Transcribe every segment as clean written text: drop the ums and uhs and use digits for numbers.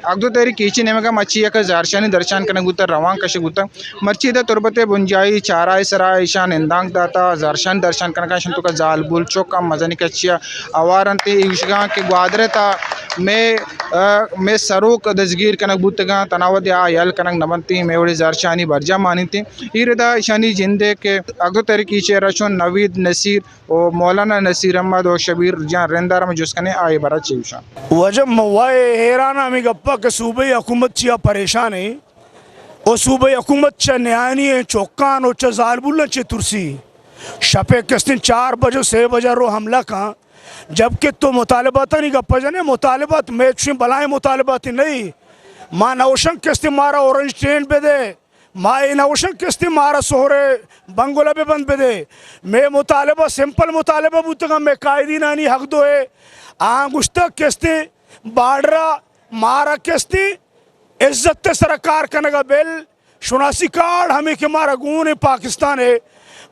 اگدو تیری کیچی نمگا مچی یک زارشانی درشان کنه گوتا روان کشه گوتا مرچی دا تربت بنجایی چارای سرا ایشان اندانگ داتا زارشان درشان کنه کشن تو کا زال بول چوکا مزنی کچیا اوارنتی ایشگان کے گوادره تا میں سروک دزگیر کنک بوتگا تناود یا یل کنک نبنتی میوڑی زارشانی برجا مانیتی ایردا ایشانی جندے کے اگدو تیری کیچے رشون نوید نصیر و مولانا نصیر احمد و شبیر جان رندار میں جس کنے آئے برا چیوشا وجب موائے حیران ہمیں گپا کہ صوبہ حکومت چیا پریشان ہے اور صوبہ حکومت چا نیانی ہے چوکان اور چا زالبولن چا ترسی شپے کستن 4 بجے 6 بجے رو حملہ کھاں جبکہ تو مطالبات نہیں گپا جانے مطالبات میں چویں بلائیں مطالبات نہیں ماں نوشن کستی مارا اورنج ٹرین پہ دے ماں نوشن کستی مارا سہرے بنگولہ پہ بند پہ دے میں مطالبہ سمپل مطالبہ بوتگا میں قائدین آنی حق دو ہے آنگوشتا کستی باڑرا مارا کستی عزت سرکار کنگا بیل شناسی کارڈ ہمیں کہ مارا گون پاکستان ہے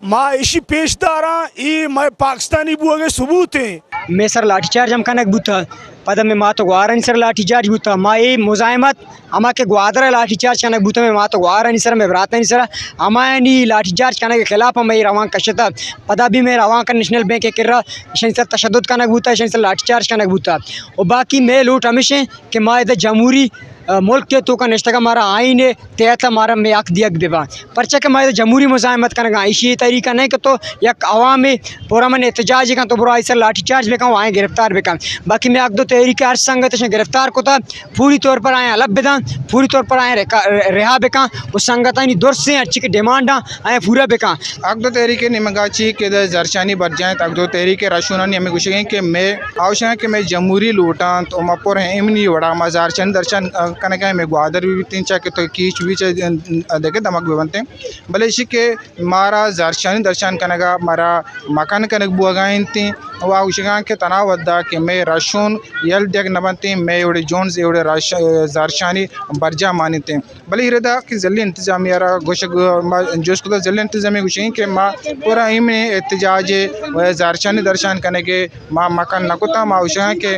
ماں اسی پیش دارا ای میں پاکستانی بوگے ثبوت ہیں میں سر لاٹھی چارج ہم کنک بوتا پتہ میں ماں تو گوارن سر لاٹھی چارج بوتا ماں ای مزاحمت اما کے گوادر لاٹھی چارج کنک بوتا میں ماں تو گوارن سر میں براتن سر اما نی لاٹھی چارج کنک کے خلاف میں روان کشتا پتہ بھی میں روان کا نیشنل بینک کے کرا شن سر تشدد کنک بوتا شن سر لاٹھی چارج کنک بوتا اور باقی میں لوٹ ہمیشہ کہ ماں ادھر جمہوری ملک کے تو کا نشتہ کا مارا آئین ہے تیتلا مارا میں آکھ دیگ دیبا پرچہ کہ میں جمہوری مزاحمت کرنا گا اسی طریقہ نہیں کہ تو یک عوام پورا من احتجاج کا تو برا ایسا لاٹھی چارج بکا آئیں گرفتار بکا باقی میں آکھ دو تحریک ہر سنگت گرفتار کو تھا پوری طور پر آئیں الگ بدا پوری طور پر آئیں رہا بکا اس سنگتانی دور سے اچھی کی ڈیمانڈا آئیں پورا بکا اگدو تحریک نمگاچی کے زرشانی برجائیں اگدو تحریک راشونانی ہمیں گوشیں کہ میں آوشیں کہ میں جمہوری لوٹاں تو مپور ہیں امنی وڑا ما زارشان درشان کنگا میں گوادر بھی تین چا کہ تو کیچ بھی دیکھے دمک بھی بنتے ہیں بلے اسی کہ مارا زارشانی درشان کنگا مارا مکان کنگ بوگائیں تھیں وہ اوشگان کے تناو دا کہ میں راشون یل دیگ نبنتے میں اوڑے جونز اوڑے زارشانی برجا مانتے ہیں بلے ہردا کہ ذلی انتظامیہ را گوشک جوش کو ذلی انتظامیہ گوشیں کہ ماں پورا امنی احتجاج زارشانی درشان کنگے ماں مکان نکوتا ماں اوشگان کہ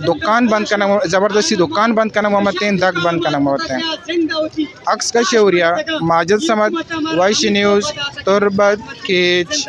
دکان بند کرنا زبردستی دکان بند کرنا محمد دگ بند کرنا محمد عکس کا شعوریہ ماجد سمد وائش نیوز تربت کیچ